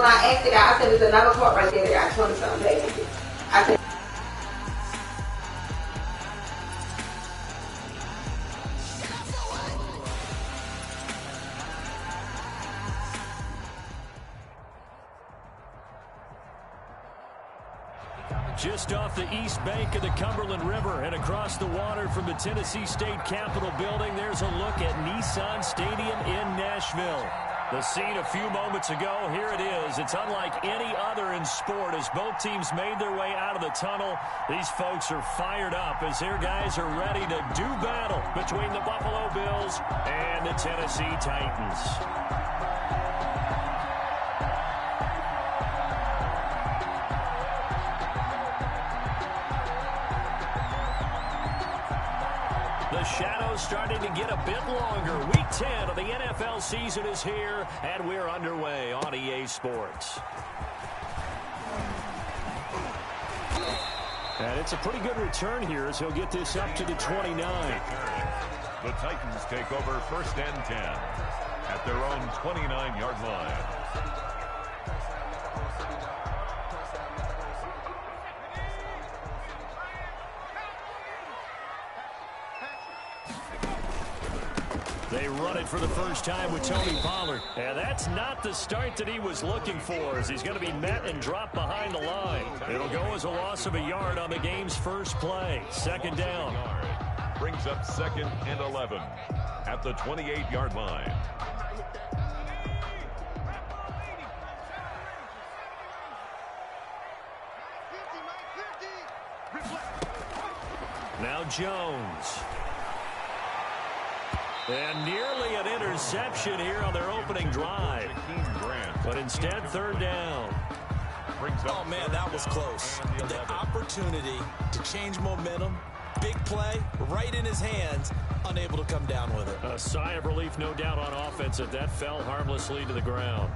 when I asked the guy, I said, there's another cart right there that got 20-something packages. I said, just off the east bank of the Cumberland River and across the water from the Tennessee State Capitol building, there's a look at Nissan Stadium in Nashville. The scene a few moments ago, here it is. It's unlike any other in sport as both teams made their way out of the tunnel. These folks are fired up as their guys are ready to do battle between the Buffalo Bills and the Tennessee Titans. The shadow's starting to get a bit longer. Week 10 of the NFL season is here, and we're underway on EA Sports. And it's a pretty good return here as he'll get this up to the 29. The Titans take over 1st and 10 at their own 29-yard line. They run it for the first time with Tony Pollard. And that's not the start that he was looking for as he's going to be met and dropped behind the line. It'll go as a loss of a yard on the game's first play. 2nd down. Brings up 2nd and 11 at the 28-yard line. Now Jones. And nearly an interception here on their opening drive. But instead, 3rd down. Oh, man, that was close. The opportunity to change momentum, big play, right in his hands, unable to come down with it. A sigh of relief, no doubt, on offense that that fell harmlessly to the ground.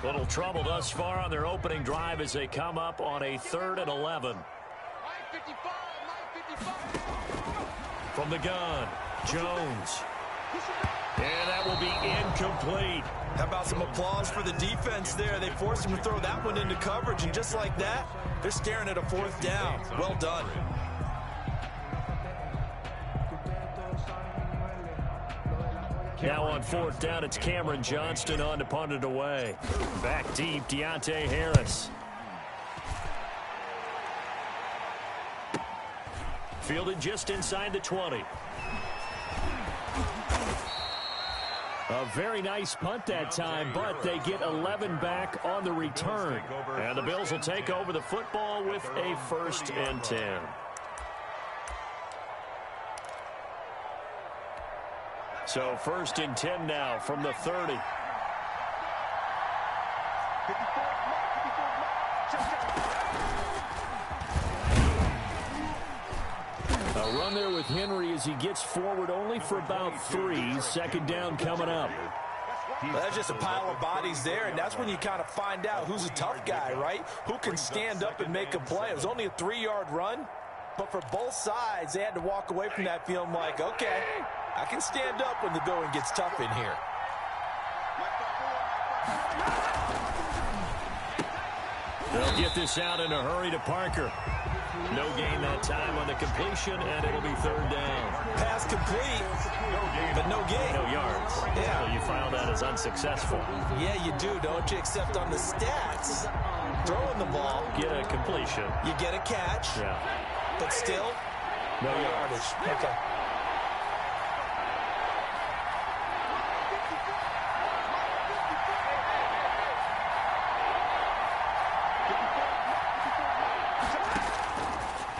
Little trouble thus far on their opening drive as they come up on a 3rd and 11. From the gun, Jones. And that will be incomplete. How about some applause for the defense there? They forced him to throw that one into coverage, and just like that, they're staring at a 4th down. Well done. Now on 4th down, it's Cameron Johnston on to punt it away. Back deep, Deontay Harris. Fielded just inside the 20. A very nice punt that time, but they get 11 back on the return. And the Bills will take over the football with a 1st and 10. So 1st and 10 now from the 30. A run there with Henry as he gets forward only for about 3. 2nd down coming up. Well, that's just a pile of bodies there, and that's when you kind of find out who's a tough guy, right? Who can stand up and make a play. It was only a 3-yard run, but for both sides, they had to walk away from that feeling like, okay, I can stand up when the going gets tough in here. They'll get this out in a hurry to Parker. No gain that time on the completion, and it'll be 3rd down. Pass complete, but no gain. No yards. Yeah. So you file that as unsuccessful. Yeah, you do, don't you? Except on the stats, throwing the ball. Get a completion. You get a catch. Yeah. But still, no yardage. Okay.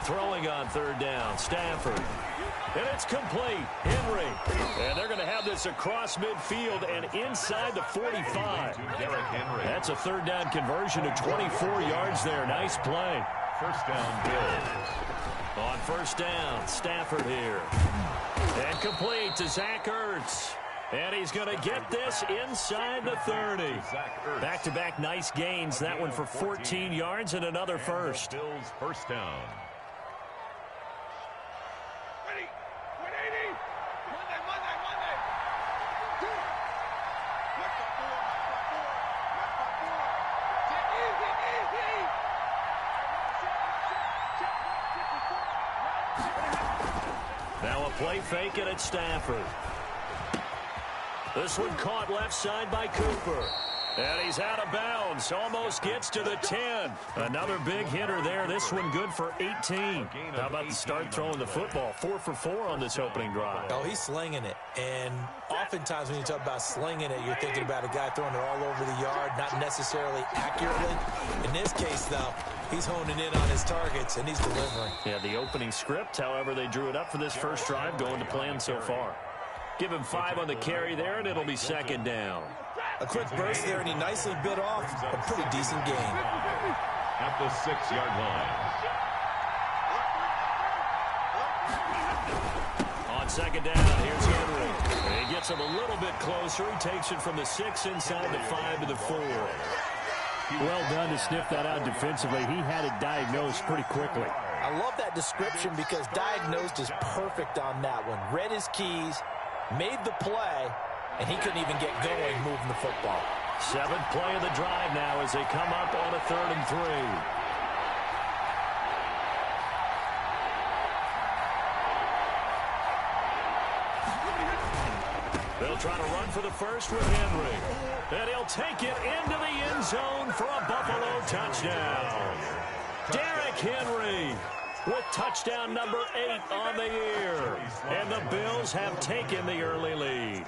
Throwing on 3rd down, Stafford. And it's complete. Henry. And they're going to have this across midfield and inside the 45. That's a 3rd down conversion of 24 yards there. Nice play. 1st down, Bills. On 1st down, Stafford here. And complete to Zach Ertz. And he's going to get this inside the 30. Back-to-back nice gains. That one for 14 yards and another first. Bills 1st down. Now a play fake, and it's Stafford. This one caught left side by Cooper. And he's out of bounds. Almost gets to the 10. Another big hitter there. This one good for 18. How about the start throwing the football? 4 for 4 on this opening drive. Oh, he's slinging it. And oftentimes when you talk about slinging it, you're thinking about a guy throwing it all over the yard, not necessarily accurately. In this case, though, he's honing in on his targets, and he's delivering. Yeah, the opening script, however, they drew it up for this first drive, going to plan so far. Give him 5 on the carry there, and it'll be second down. A quick burst there, and he nicely bit off a pretty decent gain. At the 6-yard line. On second down, here's Henry. He gets him a little bit closer. He takes it from the 6 inside the 5 to the 4. Well done to sniff that out defensively. He had it diagnosed pretty quickly. I love that description because diagnosed is perfect on that one. Read his keys, made the play, and he couldn't even get going moving the football. 7th play of the drive now as they come up on a 3rd and 3. They'll try to run for the first with Henry. And he'll take it into the end zone for a Buffalo touchdown. Derrick Henry with touchdown number 8 on the year. And the Bills have taken the early lead.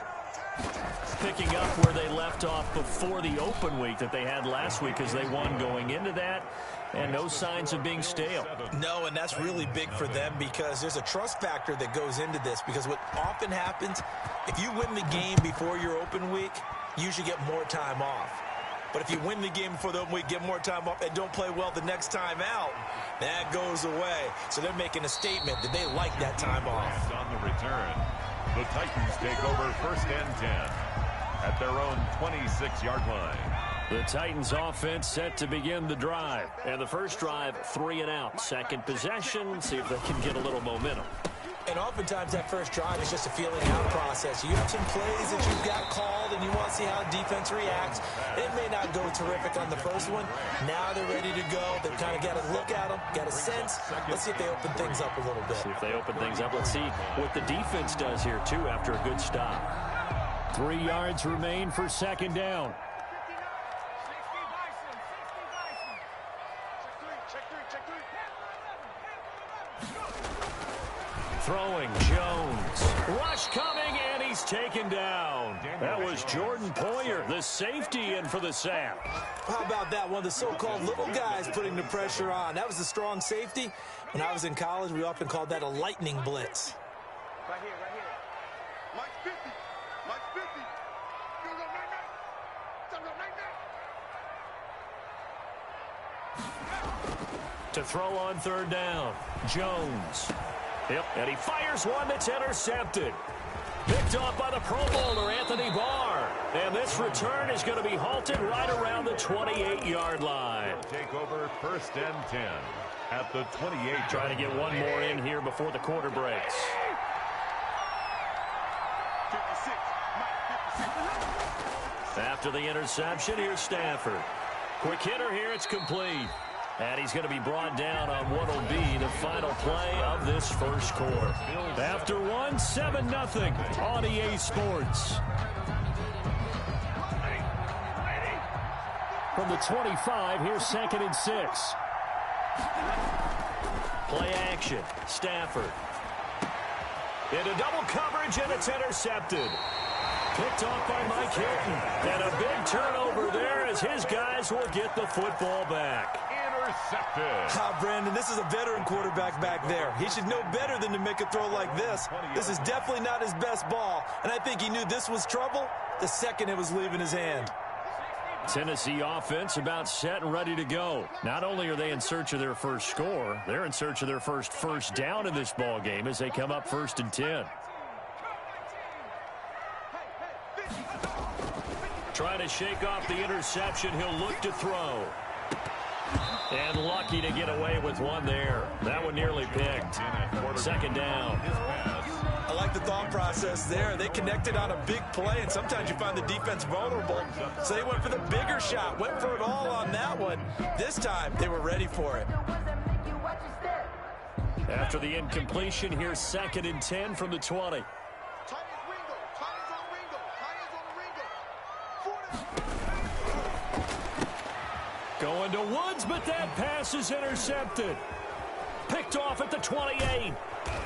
Picking up where they left off before the open week that they had last week as they won going into that. And no signs of being stale. No, and that's really big for them because there's a trust factor that goes into this. Because what often happens, if you win the game before your open week, you usually get more time off. But if you win the game before the open week, get more time off, and don't play well the next time out, that goes away. So they're making a statement that they like that time off. On the return, the Titans take over 1st and 10 at their own 26-yard line. The Titans offense set to begin the drive. And the first drive, 3 and out. Second possession, see if they can get a little momentum. And oftentimes that first drive is just a feeling out process. You have some plays that you've got called and you want to see how the defense reacts. It may not go terrific on the first one. Now they're ready to go. They've kind of got a look at them, got a sense. Let's see if they open things up a little bit. See if they open things up. Let's see what the defense does here, too, after a good stop. 3 yards remain for second down. Throwing Jones. Rush coming, and he's taken down. That was Jordan Poyer, the safety, in for the sack. How about that? One of the so-called little guys putting the pressure on. That was a strong safety. When I was in college, we often called that a lightning blitz. Right here, right here. Mike 50. Mike 50. You go right now. To throw on 3rd down, Jones. Yep, and he fires one that's intercepted. Picked off by the Pro Bowler, Anthony Barr. And this return is going to be halted right around the 28-yard line. Take over 1st and 10 at the 28. Trying to get one more in here before the quarter breaks. 56. Mike 56. After the interception, here's Stafford. Quick hitter here, it's complete. And he's going to be brought down on what will be the final play of this first quarter. After one, 7-0 on EA Sports. From the 25, here's 2nd and 6. Play action, Stafford. Into double coverage, and it's intercepted. Picked off by Mike Hilton. And a big turnover there as his guys will get the football back. Intercepted. Brandon, this is a veteran quarterback back there. He should know better than to make a throw like this. This is definitely not his best ball, and I think he knew this was trouble the second it was leaving his hand. Tennessee offense about set and ready to go. Not only are they in search of their first score, they're in search of their first down in this ball game as they come up 1st and 10. Trying to shake off the interception, he'll look to throw. And lucky to get away with one there. That one nearly picked. 2nd down. I like the thought process there. They connected on a big play, and sometimes you find the defense vulnerable. So they went for the bigger shot, went for it all on that one. This time, they were ready for it. After the incompletion, here's 2nd and 10 from the 20. Tight is Ringo. Tight is on Ringo. Tight is on Ringo. Going to Woods, but that pass is intercepted. Picked off at the 28.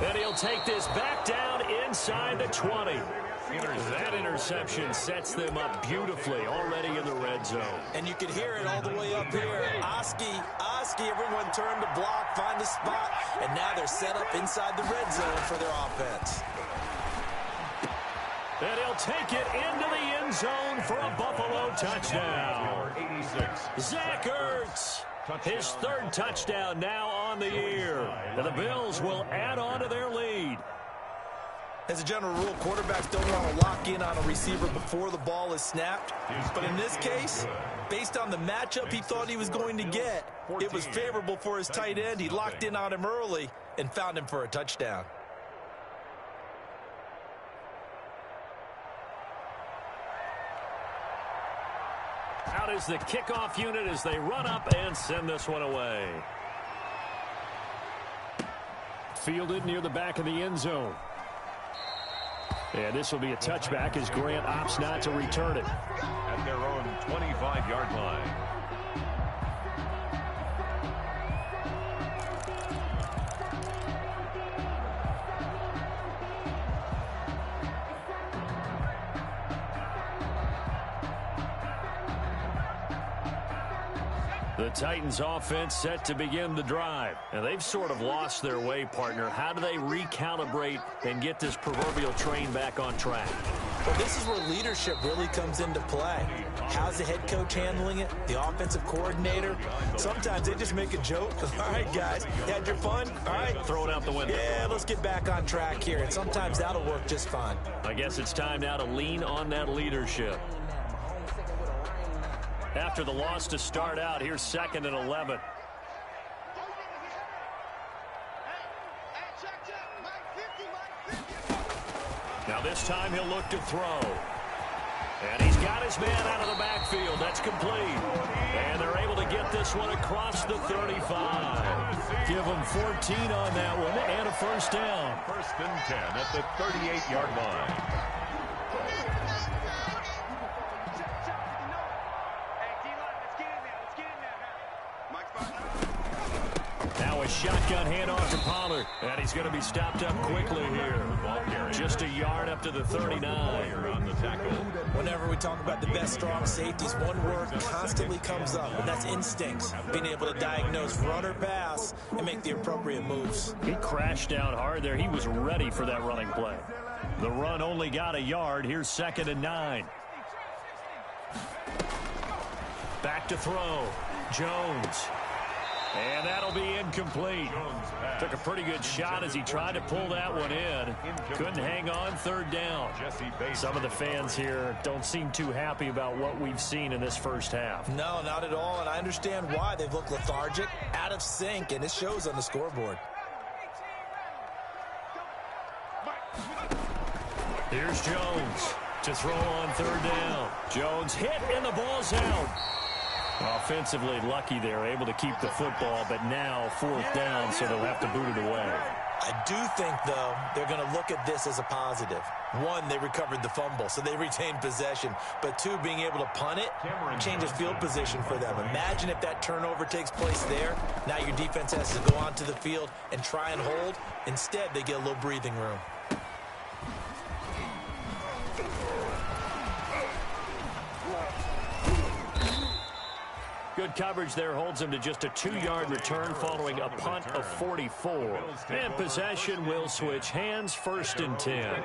And he'll take this back down inside the 20. That interception sets them up beautifully already in the red zone. And you can hear it all the way up here. Oski, everyone turned to block, find a spot, and now they're set up inside the red zone for their offense. And he'll take it into the end zone for a Buffalo touchdown. 86. Zach Ertz, his 3rd touchdown now on the year. And the Bills will add on to their lead. As a general rule, quarterbacks don't want to lock in on a receiver before the ball is snapped. But in this case, based on the matchup he thought he was going to get, it was favorable for his tight end. He locked in on him early and found him for a touchdown. Out is the kickoff unit as they run up and send this one away. Fielded near the back of the end zone. And this will be a touchback as Grant opts not to return it. At their own 25-yard line. The Titans offense set to begin the drive. And they've sort of lost their way, partner. How do they recalibrate and get this proverbial train back on track? Well, this is where leadership really comes into play. How's the head coach handling it? The offensive coordinator? Sometimes they just make a joke. All right, guys, you had your fun? All right. Throw it out the window. Yeah, let's get back on track here. And sometimes that'll work just fine. I guess it's time now to lean on that leadership. After the loss to start out, here's 2nd and 11. Now this time he'll look to throw. And he's got his man out of the backfield. That's complete. And they're able to get this one across the 35. Give them 14 on that one and a first down. 1st and 10 at the 38-yard line. Now a shotgun handoff to Pollard. And he's going to be stopped up quickly here. Just a yard up to the 39. On the tackle. Whenever we talk about the best strong safeties, one word constantly comes up, and that's instincts. Being able to diagnose run or pass and make the appropriate moves. He crashed down hard there. He was ready for that running play. The run only got a yard. Here's 2nd and 9. Back to throw. Jones. And that'll be incomplete. Took a pretty good shot as he tried to pull that one in. Couldn't hang on, 3rd down. Some of the fans here don't seem too happy about what we've seen in this first half. No, not at all, and I understand why. They've looked lethargic, out of sync, and it shows on the scoreboard. Here's Jones to throw on 3rd down. Jones hit and the ball's out. Offensively lucky they're able to keep the football, but now 4th down, so they'll have to boot it away. I do think, though, they're going to look at this as a positive. One, they recovered the fumble, so they retained possession. But two, being able to punt it changes field position for them. Imagine if that turnover takes place there. Now your defense has to go onto the field and try and hold. Instead, they get a little breathing room. Good coverage there holds him to just a 2-yard return following a punt of 44. And possession will switch hands, 1st and 10.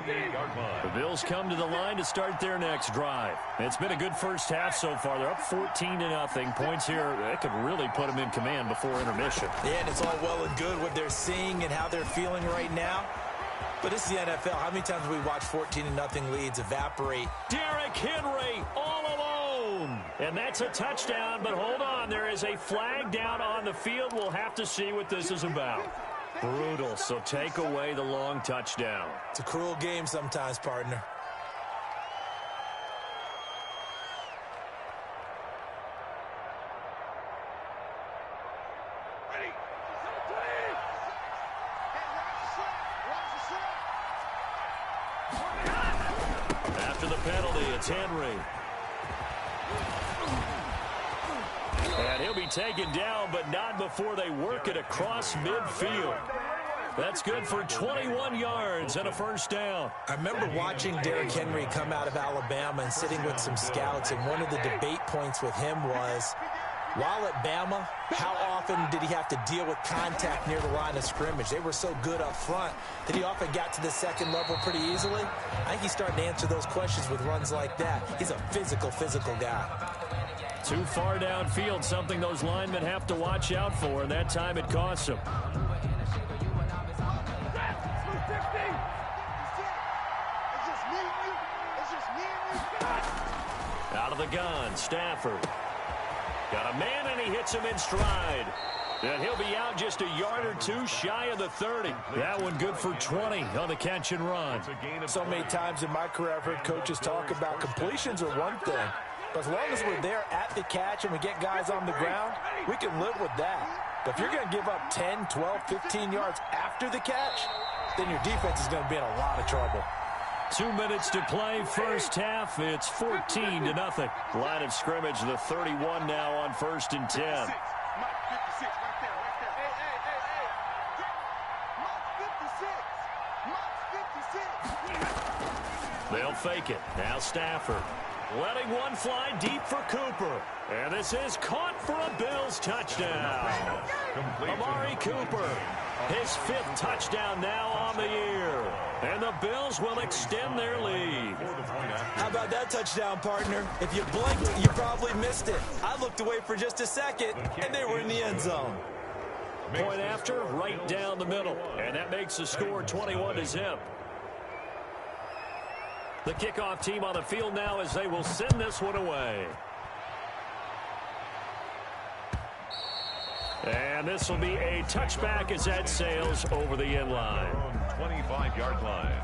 The Bills come to the line to start their next drive. It's been a good first half so far. They're up 14-0. Points here, that could really put them in command before intermission. Yeah, and it's all well and good what they're seeing and how they're feeling right now. But it's the NFL. How many times have we watched 14-0 leads evaporate? Derrick Henry all alone. And that's a touchdown, but hold on. There is a flag down on the field. We'll have to see what this is about. Brutal, so take away the long touchdown. It's a cruel game sometimes, partner. penalty. It's Henry. And he'll be taken down, but not before they work it across midfield. That's good for 21 yards and a first down. I remember watching Derrick Henry come out of Alabama and sitting with some scouts, and one of the debate points with him was, while at Bama, how often did he have to deal with contact near the line of scrimmage? They were so good up front that he often got to the second level pretty easily. I think he's starting to answer those questions with runs like that. He's a physical guy. Too far downfield, something those linemen have to watch out for, and that time it costs them. Out of the gun, Stafford. Got a man, and he hits him in stride. And he'll be out just a yard or two shy of the 30. That one good for 20 on the catch and run. So many times in my career, I've heard coaches talk about completions are one thing. But as long as we're there at the catch and we get guys on the ground, we can live with that. But if you're going to give up 10, 12, 15 yards after the catch, then your defense is going to be in a lot of trouble. 2 minutes to play, first half. It's 14-0. Line of scrimmage, the 31 now on 1st and 10. They'll fake it. Now Stafford. Letting one fly deep for Cooper. And this is caught for a Bills touchdown. Amari Cooper, his 5th touchdown now on the year. And the Bills will extend their lead. How about that touchdown, partner? If you blinked, you probably missed it. I looked away for just a second, and they were in the end zone. Point after, right down the middle. And that makes the score 21-0. The kickoff team on the field now as they will send this one away. And this will be a touchback as that sails over the end line. 25-yard line.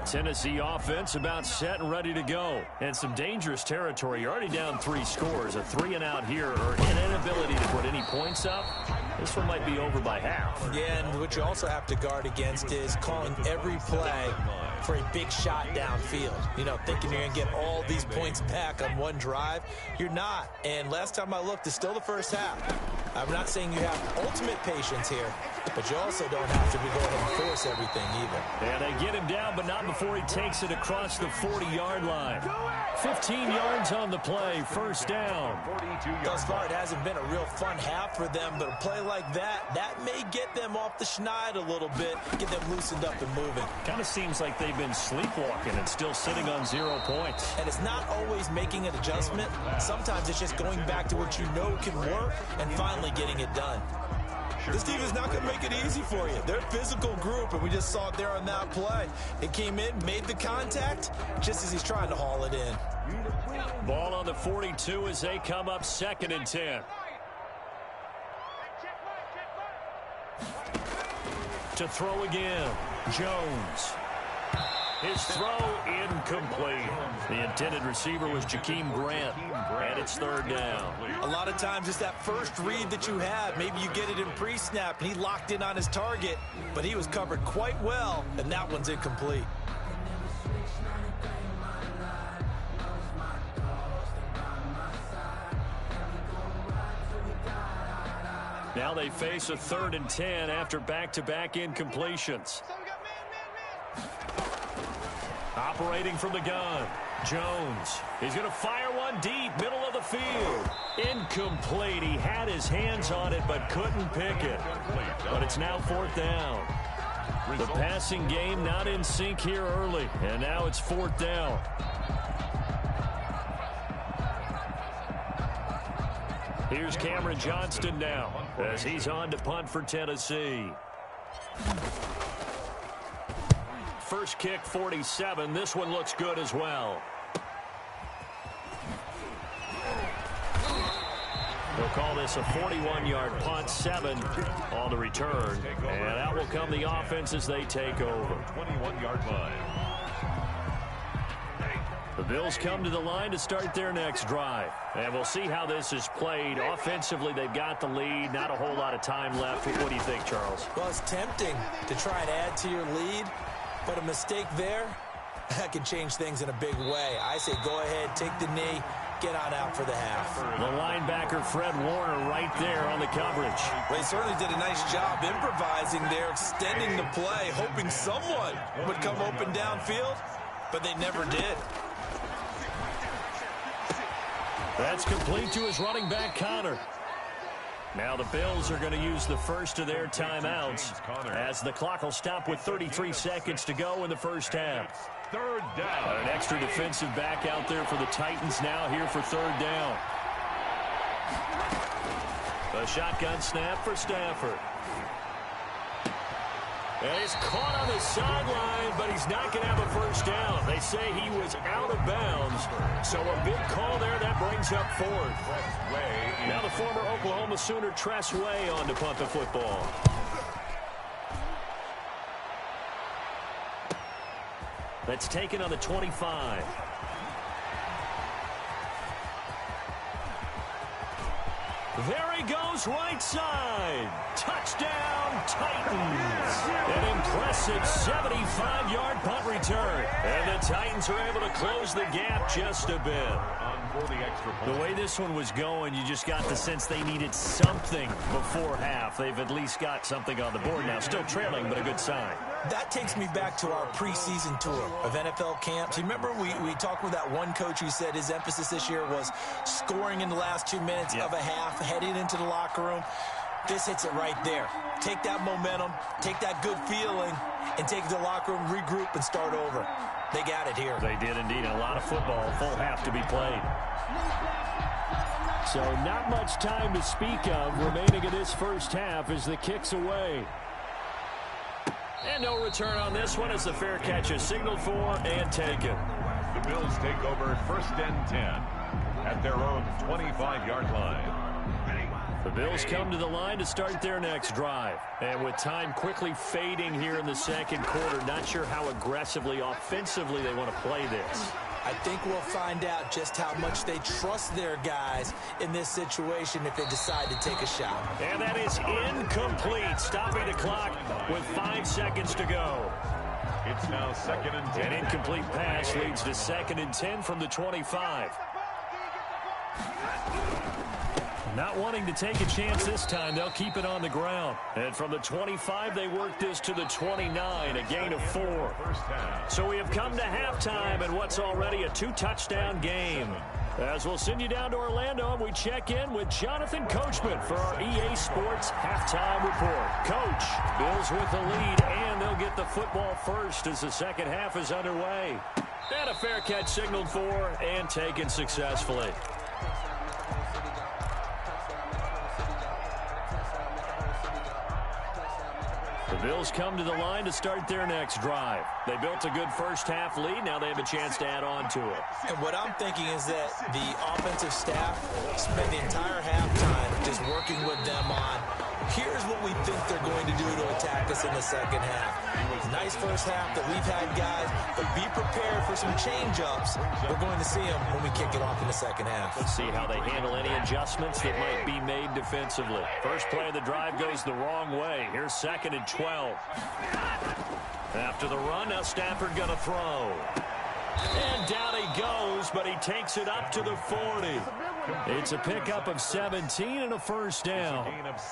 Tennessee offense about set and ready to go. And some dangerous territory. You're already down 3 scores. A 3-and-out here or an inability to put any points up. This one might be over by half. Yeah, and what you also have to guard against is calling every play for a big shot downfield. You know, thinking you're going to get all these points back on one drive. You're not. And last time I looked, it's still the first half. I'm not saying you have ultimate patience here, but you also don't have to go ahead and force everything either. And they get him down, but not before he takes it across the 40-yard line. 15 yards on the play, first down. Thus far, it hasn't been a real fun half for them, but a play like that may get them off the schneid a little bit, get them loosened up and moving. Kind of seems like they've been sleepwalking and still sitting on 0 points. And it's not always making an adjustment. Sometimes it's just going back to what you know can work and finally getting it done. This team is not going to make it easy for you. They're a physical group, and we just saw it there on that play. It came in, made the contact, just as he's trying to haul it in. Ball on the 42 as they come up 2nd and 10. To throw again, Jones. His throw incomplete. The intended receiver was Jakeem Grant, and it's 3rd down. A lot of times it's that first read that you have. Maybe you get it in pre-snap, and he locked in on his target, but he was covered quite well, and that one's incomplete. Now they face a 3rd and 10 after back-to-back incompletions. Operating from the gun, Jones. He's going to fire one deep, middle of the field. Incomplete. He had his hands on it but couldn't pick it. But it's now 4th down. The passing game not in sync here early, and now it's 4th down. Here's Cameron Johnston now as he's on to punt for Tennessee. First kick, 47. This one looks good as well. They'll call this a 41-yard punt, 7 on the return. And out will come the offense as they take over. 21-yard line. The Bills come to the line to start their next drive. And we'll see how this is played. Offensively, they've got the lead. Not a whole lot of time left. What do you think, Charles? Well, it's tempting to try and add to your lead, but a mistake there, that can change things in a big way. I say go ahead, take the knee, get on out for the half. The linebacker, Fred Warner, right there on the coverage. They certainly did a nice job improvising there, extending the play, hoping someone would come open downfield, but they never did. That's complete to his running back, Connor. Now the Bills are going to use the first of their timeouts as the clock will stop with 33 seconds to go in the first half. Third down. An extra defensive back out there for the Titans now here for third down. A shotgun snap for Stafford. And he's caught on the sideline, but he's not going to have a first down. They say he was out of bounds. So a big call there that brings up fourth. Now the former Oklahoma Sooner Tress Way on to punt the football. That's taken on the 25. There he goes, right side. Touchdown, Titans. An impressive 75-yard punt return. And the Titans are able to close the gap just a bit. The way this one was going, you just got the sense they needed something before half. They've at least got something on the board now. Still trailing, but a good sign. That takes me back to our preseason tour of NFL camps. You remember we talked with that one coach who said his emphasis this year was scoring in the last 2 minutes of a half, heading into the locker room. This hits it right there. Take that momentum, take that good feeling, and take it to the locker room, regroup, and start over. They got it here. They did indeed. A lot of football, full half to be played. So not much time to speak of remaining in this first half as the kick's away. And no return on this one as the fair catch is signaled for and taken. The Bills take over first and 10 at their own 25-yard line. The Bills come to the line to start their next drive. And with time quickly fading here in the second quarter, not sure how aggressively, offensively they want to play this. I think we'll find out just how much they trust their guys in this situation if they decide to take a shot. And that is incomplete, stopping the clock with 5 seconds to go. It's now second and 10. An incomplete pass leads to second and 10 from the 25. Not wanting to take a chance this time, they'll keep it on the ground. And from the 25, they work this to the 29, a gain of 4. So we have come to halftime and what's already a 2-touchdown game. As we'll send you down to Orlando, and we check in with Jonathan Coachman for our EA Sports Halftime Report. Coach, Bills with the lead, and they'll get the football first as the second half is underway. And a fair catch signaled for and taken successfully. The Bills come to the line to start their next drive. They built a good first half lead. Now they have a chance to add on to it. And what I'm thinking is that the offensive staff spent the entire halftime just working with them on, here's what we think they're going to do to attack us in the second half. Nice first half that we've had, guys, but be prepared for some change-ups. We're going to see them when we kick it off in the second half. Let's see how they handle any adjustments that might be made defensively. First play of the drive goes the wrong way. Here's second and 12. After the run, now Stafford going to throw. And down he goes, but he takes it up to the 40. It's a pickup of 17 and a first down.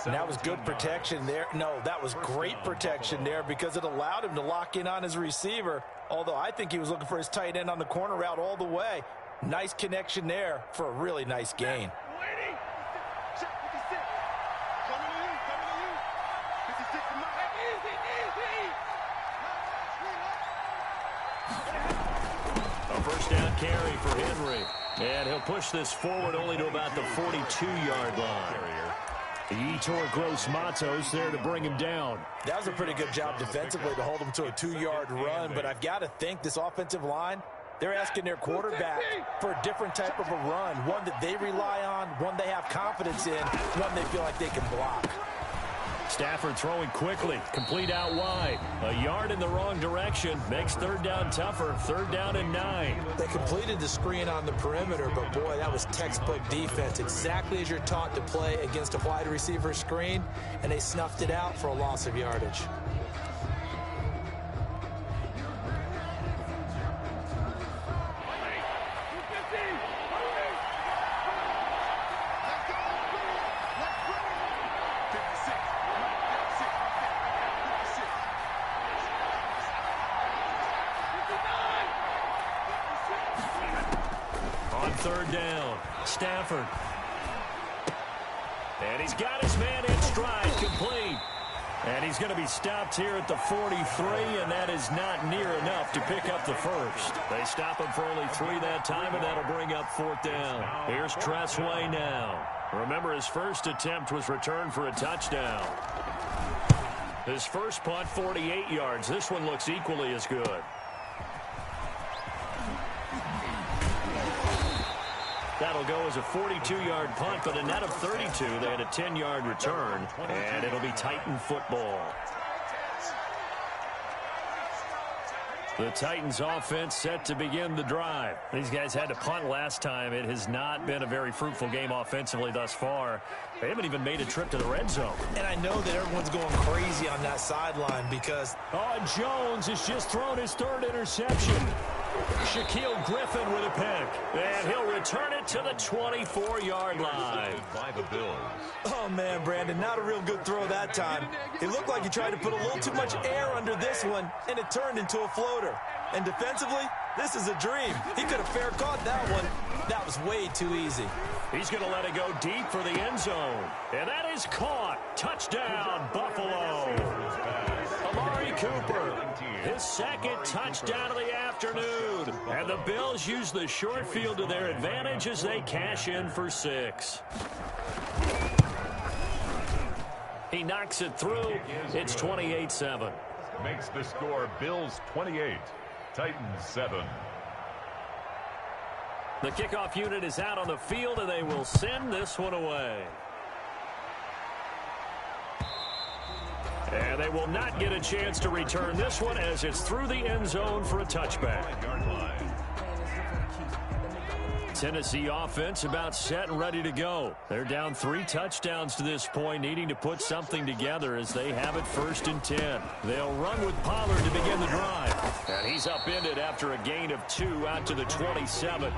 And that was good protection there. No, that was great protection there because it allowed him to lock in on his receiver, although I think he was looking for his tight end on the corner route all the way. Nice connection there for a really nice gain. A first down carry for Henry. And he'll push this forward only to about the 42-yard line. Yetur Gross-Matos there to bring him down. That was a pretty good job defensively to hold him to a 2-yard run, but I've got to think this offensive line, they're asking their quarterback for a different type of a run, one that they rely on, one they have confidence in, one they feel like they can block. Stafford throwing quickly, complete out wide. A yard in the wrong direction makes third down tougher. Third down and 9. They completed the screen on the perimeter, but boy, that was textbook defense. Exactly as you're taught to play against a wide receiver screen, and they snuffed it out for a loss of yardage. Third down, Stafford. And he's got his man in stride, complete. And he's going to be stopped here at the 43, and that is not near enough to pick up the first. They stop him for only 3 that time, and that'll bring up fourth down. Here's Tressway now. Remember, his first attempt was returned for a touchdown. His first punt, 48 yards. This one looks equally as good. That'll go as a 42-yard punt, but a net of 32. They had a 10-yard return, and it'll be Titan football. The Titans offense set to begin the drive. These guys had to punt last time. It has not been a very fruitful game offensively thus far. They haven't even made a trip to the red zone. And I know that everyone's going crazy on that sideline because... Jones has just thrown his third interception. Shaquille Griffin with a pick. And he'll return it to the 24-yard line. By the Bills. Oh, man, Brandon, not a real good throw that time. It looked like he tried to put a little too much air under this one, and it turned into a floater. And defensively, this is a dream. He could have fair caught that one. That was way too easy. He's going to let it go deep for the end zone. And that is caught. Touchdown, Buffalo. Amari Cooper, his second touchdown of the afternoon. And the Bills use the short field to their advantage as they cash in for 6. He knocks it through. It's 28-7. Makes the score Bills 28, Titans 7. The kickoff unit is out on the field, and they will send this one away. And they will not get a chance to return this one as it's through the end zone for a touchback. Tennessee offense about set and ready to go. They're down 3 touchdowns to this point, needing to put something together as they have it 1st and 10. They'll run with Pollard to begin the drive. And he's upended after a gain of 2 out to the 27.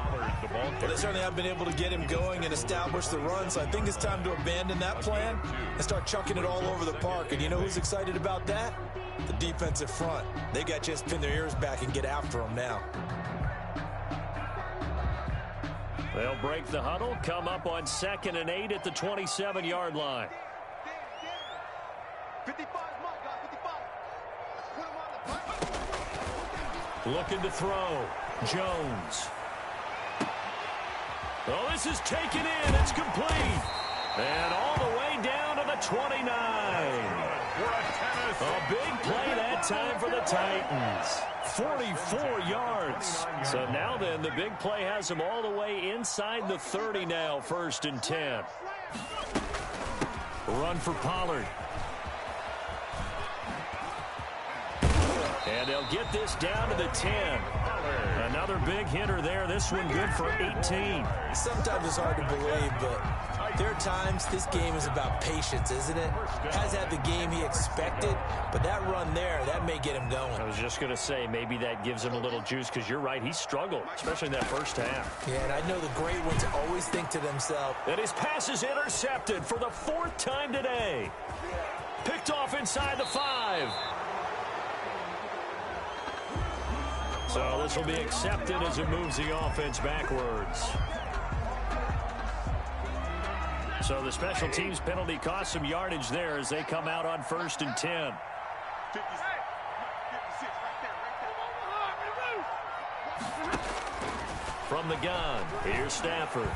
Well, they certainly have been able to get him going and establish the run, so I think it's time to abandon that plan and start chucking it all over the park. And you know who's excited about that? The defensive front. They got to just pin their ears back and get after him now. They'll break the huddle, come up on 2nd and 8 at the 27-yard line. 55, Mike, 55. Looking to throw. Jones. Oh, this is taken in. It's complete. And all the way down to the 29. A big play that time for the Titans. 44 yards. So now then, the big play has them all the way inside the 30 now, 1st and 10. Run for Pollard. And they'll get this down to the 10. Another big hitter there. This one good for 18. Sometimes it's hard to believe, but there are times this game is about patience, isn't it? Has had the game he expected, but that run there, that may get him going. I was just going to say, maybe that gives him a little juice, because you're right, he struggled, especially in that first half. Yeah, and I know the great ones always think to themselves. And his pass is intercepted for the 4th time today. Picked off inside the 5. So this will be accepted as it moves the offense backwards. So the special teams penalty cost some yardage there as they come out on 1st and 10. 56 right there. From the gun, here's Stafford.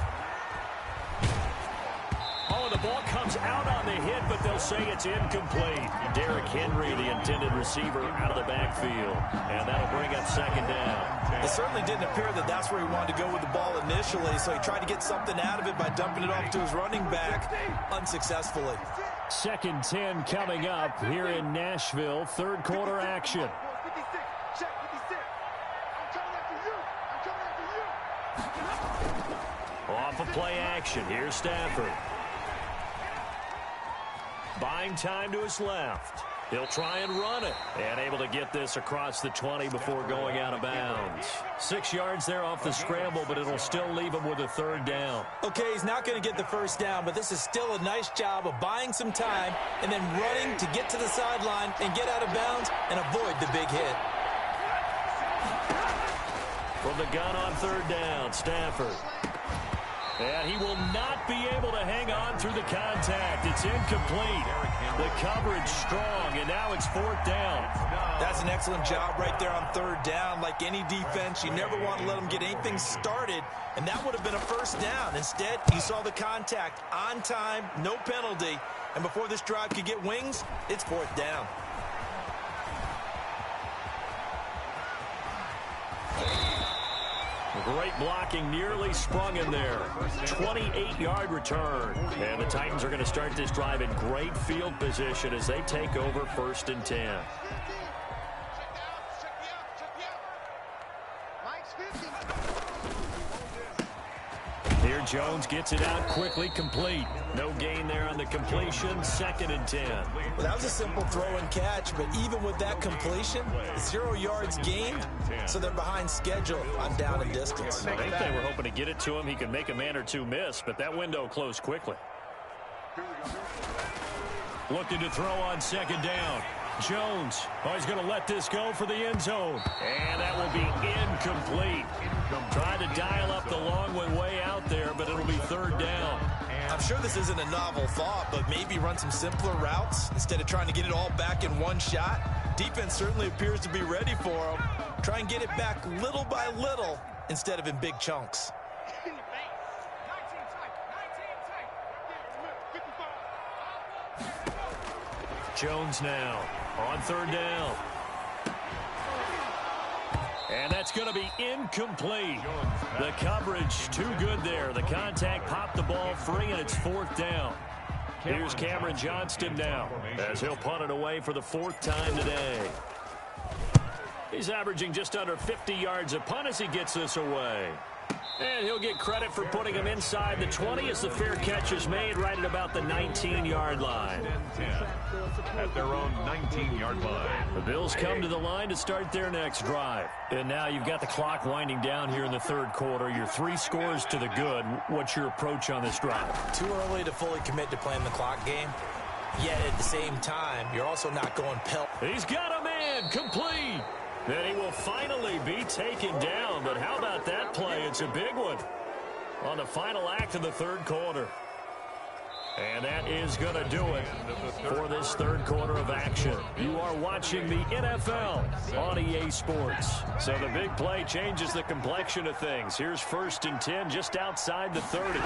Oh, the ball comes out on the hit, but they'll say it's incomplete. Derrick Henry, the intended receiver, out of the backfield. And that'll bring up 2nd down. It certainly didn't appear that that's where he wanted to go with the ball initially, so he tried to get something out of it by dumping it off to his running back unsuccessfully. Second 10 coming up here in Nashville. Third quarter action. 56. Check 56. I'm coming after you. I'm coming after you. Off of play action. Here's Stafford. Buying time to his left. He'll try and run it. And able to get this across the 20 before going out of bounds. 6 yards there off the scramble, but it'll still leave him with a third down. Okay, he's not going to get the first down, but this is still a nice job of buying some time and then running to get to the sideline and get out of bounds and avoid the big hit. From the gun on third down, Stafford. And he will not be able to hang on through the contact. It's incomplete. The coverage strong, and now it's fourth down. That's an excellent job right there on third down. Like any defense, you never want to let them get anything started, and that would have been a first down. Instead, he saw the contact on time, no penalty, and before this drive could get wings, it's fourth down. Great blocking, nearly sprung in there. 28-yard return. And the Titans are going to start this drive in great field position as they take over first and 10. Check me out. Mike's 50. Here Jones gets it out quickly, complete. No gain there on the completion, second and 10. Well, that was a simple throw and catch, but even with that completion, 0 yards gained, so they're behind schedule on down and distance. I think they were hoping to get it to him. He could make a man or two miss, but that window closed quickly. Looking to throw on second down. Jones, he's going to let this go for the end zone. And that will be incomplete. Trying to dial up the long one way out there, but it'll be third down. I'm sure this isn't a novel thought, but maybe run some simpler routes instead of trying to get it all back in one shot. Defense certainly appears to be ready for him. Try and get it back little by little instead of in big chunks. Jones now on third down. And that's going to be incomplete. The coverage too good there. The contact popped the ball free, and it's fourth down. Here's Cameron Johnston now as he'll punt it away for the fourth time today. He's averaging just under 50 yards a punt as he gets this away. And he'll get credit for putting him inside the 20 as the fair catch is made right at about the 19-yard line. At their own 19-yard line. The Bills come to the line to start their next drive. And now you've got the clock winding down here in the third quarter. Your 3 scores to the good. What's your approach on this drive? Too early to fully commit to playing the clock game. Yet at the same time, you're also not going pelt. He's got a man complete. Then he will finally be taken down. But how about that play? It's a big one on the final act of the third quarter. And that is going to do it for this third quarter of action. You are watching the NFL on EA Sports. So the big play changes the complexion of things. Here's first and 10 just outside the 30.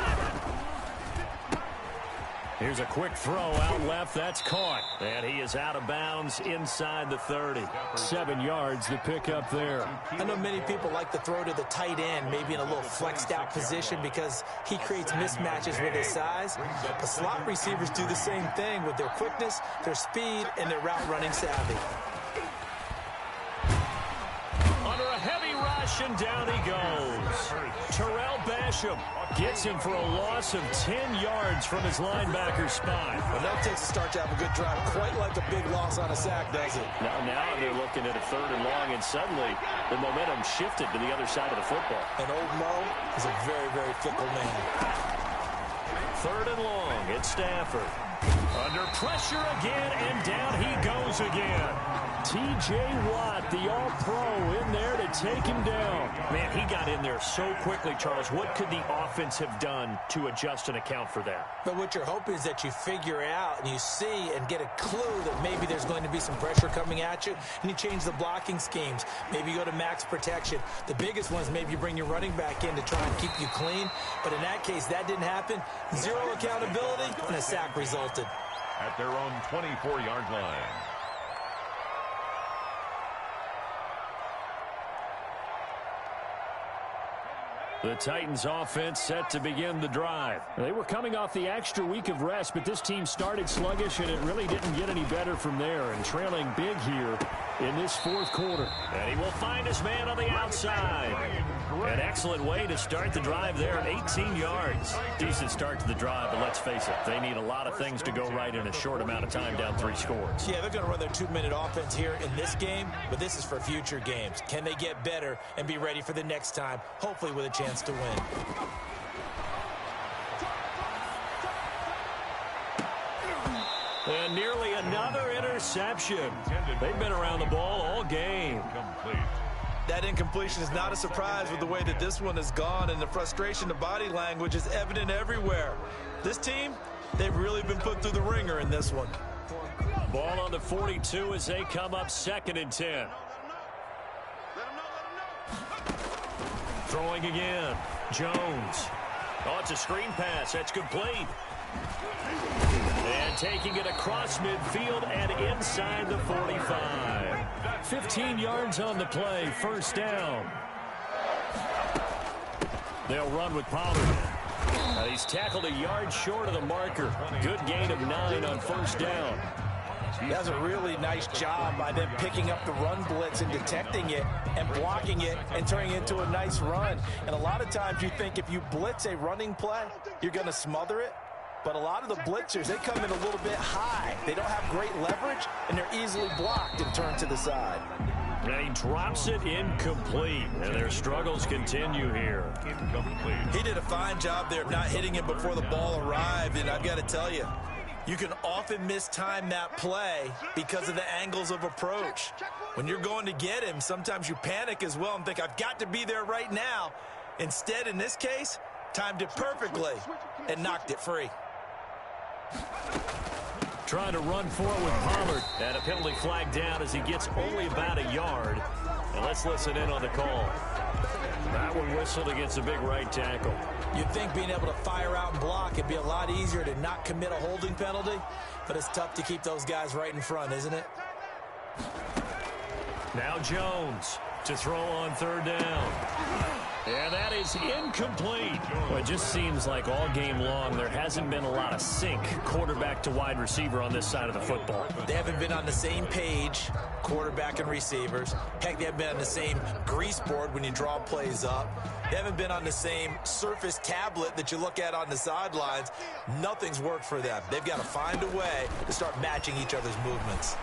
Here's a quick throw out left. That's caught. And he is out of bounds inside the 30. 7 yards to pick up there. I know many people like to throw to the tight end, maybe in a little flexed out position because he creates mismatches with his size. But slot receivers do the same thing with their quickness, their speed, and their route running savvy. Under a heavy rush, and down he goes. Terrell Basham gets him for a loss of 10 yards from his linebacker spot. Well, that takes a start to have a good drive, quite like a big loss on a sack, does it? Now they're looking at a third and long, and suddenly the momentum shifted to the other side of the football. And old Mo is a very, very fickle man. Third and long, it's Stafford. Under pressure again, and down he goes again. T.J. Watt, the all-pro, in there to take him down. Man, he got in there so quickly, Charles. What could the offense have done to adjust and account for that? But what you're hoping is that you figure out and you see and get a clue that maybe there's going to be some pressure coming at you, and you change the blocking schemes. Maybe you go to max protection. The biggest one is maybe you bring your running back in to try and keep you clean. But in that case, that didn't happen. Zero accountability, and a sack resulted. At their own 24-yard line. The Titans offense set to begin the drive. They were coming off the extra week of rest, but this team started sluggish, and it really didn't get any better from there, and trailing big here in this fourth quarter. And he will find his man on the outside. An excellent way to start the drive there at 18 yards. Decent start to the drive, but let's face it, they need a lot of things to go right in a short amount of time down 3 scores. Yeah, they're going to run their 2-minute offense here in this game, but this is for future games. Can they get better and be ready for the next time, hopefully with a chance to win? And nearly another interception. They've been around the ball all game. That incompletion is not a surprise with the way that this one has gone, and the frustration, the body language is evident everywhere. This team, they've really been put through the ringer in this one. Ball on the 42 as they come up 2nd and 10. Throwing again. Jones. Oh, it's a screen pass. That's complete. And taking it across midfield and inside the 45. 15 yards on the play. First down. They'll run with Pollard. He's tackled a yard short of the marker. Good gain of 9 on first down. That's a really nice job by them picking up the run blitz and detecting it and blocking it and turning it into a nice run. And a lot of times you think if you blitz a running play, you're going to smother it. But a lot of the blitzers, they come in a little bit high. They don't have great leverage, and they're easily blocked and turned to the side. And he drops it incomplete. And their struggles continue here. He did a fine job there of not hitting him before the ball arrived. And I've got to tell you, you can often mistime that play because of the angles of approach. When you're going to get him, sometimes you panic as well and think, I've got to be there right now. Instead, in this case, timed it perfectly and knocked it free. Trying to run forward with Pollard. And a penalty flag down as he gets only about a yard. And let's listen in on the call. That one whistled against a big right tackle. You'd think being able to fire out and block it'd be a lot easier to not commit a holding penalty, but it's tough to keep those guys right in front, isn't it? Now Jones to throw on 3rd down. And that is incomplete. Well, it just seems like all game long there hasn't been a lot of sync quarterback to wide receiver on this side of the football. They haven't been on the same page, quarterback and receivers. Heck, they haven't been on the same grease board when you draw plays up. They haven't been on the same surface tablet that you look at on the sidelines. Nothing's worked for them. They've got to find a way to start matching each other's movements.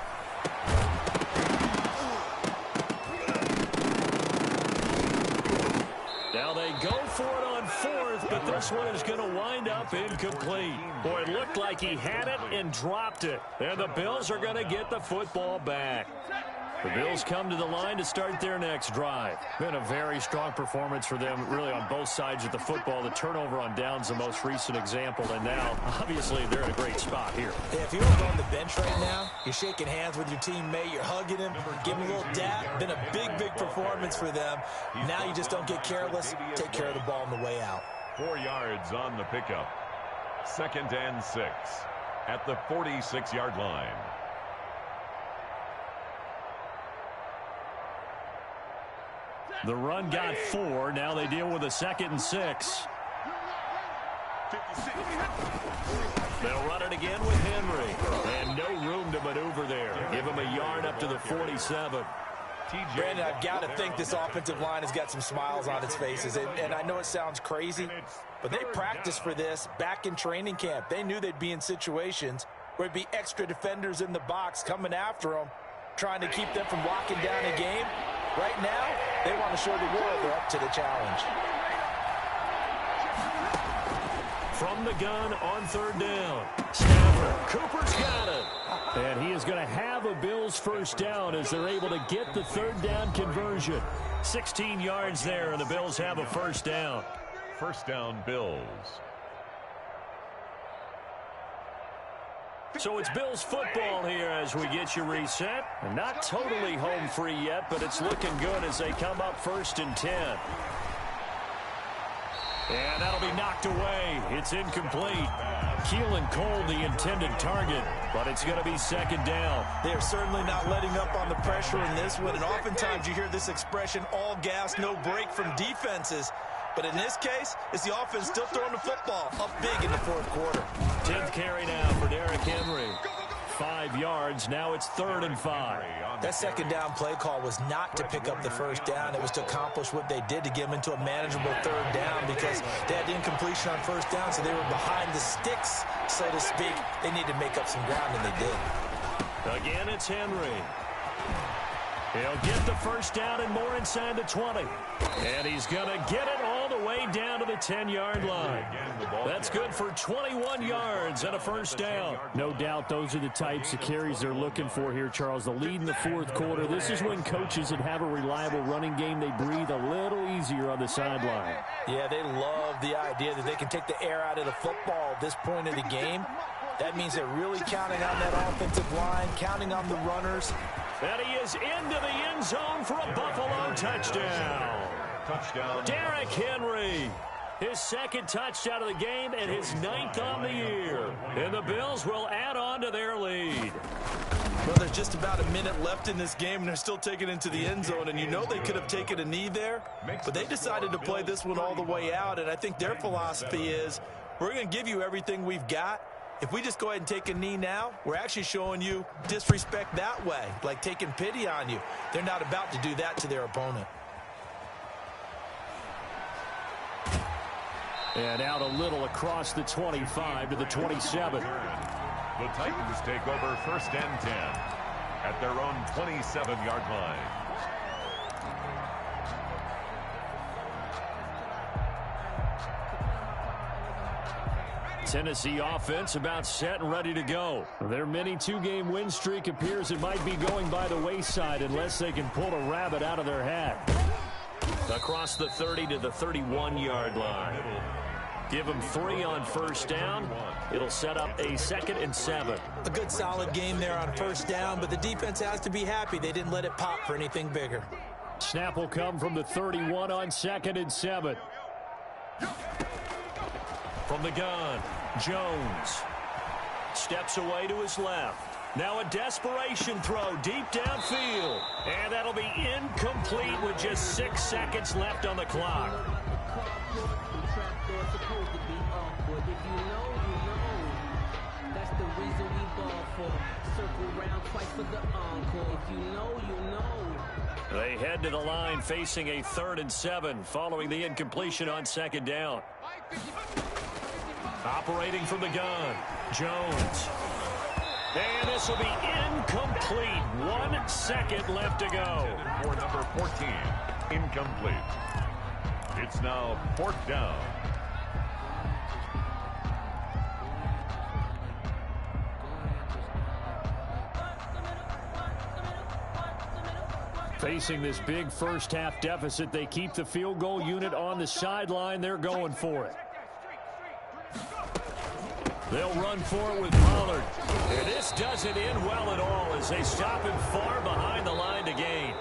Now they go for it on 4th, but this one is going to wind up incomplete. Boy, it looked like he had it and dropped it. And the Bills are going to get the football back. The Bills come to the line to start their next drive. Been a very strong performance for them, really, on both sides of the football. The turnover on downs, the most recent example, and now, obviously, they're in a great spot here. Yeah, if you're on the bench right now, you're shaking hands with your teammate, you're hugging him, giving him a little dap. Been a big, big performance for them. Now you just don't get careless. Take care of the ball on the way out. 4 yards on the pickup. 2nd and 6 at the 46-yard line. The run got 4. Now they deal with a 2nd and 6. They'll run it again with Henry. And no room to maneuver there. Give him a yard up to the 47. Brandon, I've got to think this offensive line has got some smiles on its faces. And I know it sounds crazy, but they practiced for this back in training camp. They knew they'd be in situations where it'd be extra defenders in the box coming after them, trying to keep them from locking down a game. Right now, they want to show the world they're up to the challenge. From the gun on 3rd down. Stafford. Cooper's got it. And he is going to have a Bills first down as they're able to get the 3rd down conversion. 16 yards there, and the Bills have a first down. First down, Bills. So it's Bills football here as we get you reset. Not totally home free yet, but it's looking good as they come up 1st and 10. And that'll be knocked away. It's incomplete. Keelan Cole, the intended target, but it's going to be 2nd down. They're certainly not letting up on the pressure in this one, and oftentimes you hear this expression, all gas, no break from defenses. But in this case, it's the offense still throwing the football up big in the fourth quarter. 10th carry now for Derrick Henry. 5 yards. Now it's 3rd and 5. That second down play call was not to pick up the first down. It was to accomplish what they did to get them into a manageable 3rd down because they had incompletion on first down, so they were behind the sticks, so to speak. They needed to make up some ground, and they did. Again, it's Henry. He'll get the first down and more inside the 20. And he's going to get it all the way down to the 10-yard line. That's good for 21 yards and a first down. No doubt those are the types of carries they're looking for here, Charles. The lead in the fourth quarter. This is when coaches that have a reliable running game, they breathe a little easier on the sideline. Yeah, they love the idea that they can take the air out of the football at this point of the game. That means they're really counting on that offensive line, counting on the runners. And he is into the end zone for a Buffalo touchdown. Derrick Henry, his 2nd touchdown of the game and his 9th on the year. And the Bills will add on to their lead. Well, there's just about a minute left in this game, and they're still taking it into the end zone. And you know they could have taken a knee there, but they decided to play this one all the way out. And I think their philosophy is, we're going to give you everything we've got. If we just go ahead and take a knee now, we're actually showing you disrespect that way, like taking pity on you. They're not about to do that to their opponent. And out a little across the 25 to the 27. The Titans take over 1st and 10 at their own 27-yard line. Tennessee offense about set and ready to go. Their mini 2-game win streak appears it might be going by the wayside unless they can pull a rabbit out of their hat. Across the 30 to the 31-yard line. Give them 3 on first down. It'll set up a 2nd and 7. A good solid game there on first down, but the defense has to be happy they didn't let it pop for anything bigger. Snap will come from the 31 on 2nd and 7. From the gun, Jones steps away to his left. Now a desperation throw deep downfield. And that'll be incomplete with just 6 seconds left on the clock. They head to the line facing a 3rd and 7 following the incompletion on 2nd down. Operating from the gun, Jones. And this will be incomplete. 1 second left to go. For number 14, incomplete. It's now 4th down. Facing this big first-half deficit, they keep the field goal unit on the sideline. They're going for it. They'll run for it with Pollard. And this doesn't end well at all as they stop him far behind the line to gain.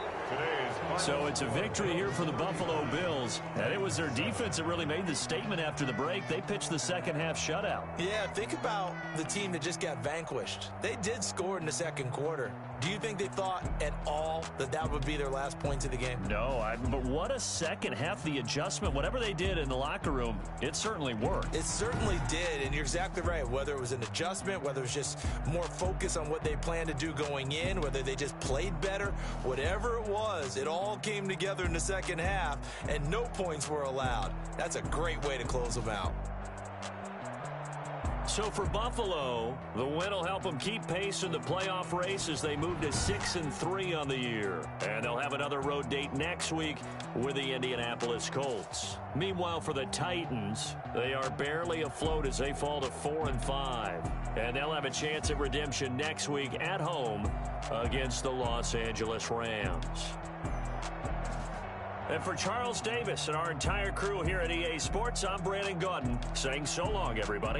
So it's a victory here for the Buffalo Bills. And it was their defense that really made the statement after the break. They pitched the second-half shutout. Yeah, think about the team that just got vanquished. They did score in the second quarter. Do you think they thought at all that that would be their last points of the game? No, but what a second half. The adjustment, whatever they did in the locker room, it certainly worked. It certainly did, and you're exactly right. Whether it was an adjustment, whether it was just more focus on what they planned to do going in, whether they just played better, whatever it was, it all came together in the second half, and no points were allowed. That's a great way to close them out. So for Buffalo, the win will help them keep pace in the playoff race as they move to 6-3 on the year. And they'll have another road date next week with the Indianapolis Colts. Meanwhile, for the Titans, they are barely afloat as they fall to 4-5. And they'll have a chance at redemption next week at home against the Los Angeles Rams. And for Charles Davis and our entire crew here at EA Sports, I'm Brandon Gaudin saying so long, everybody.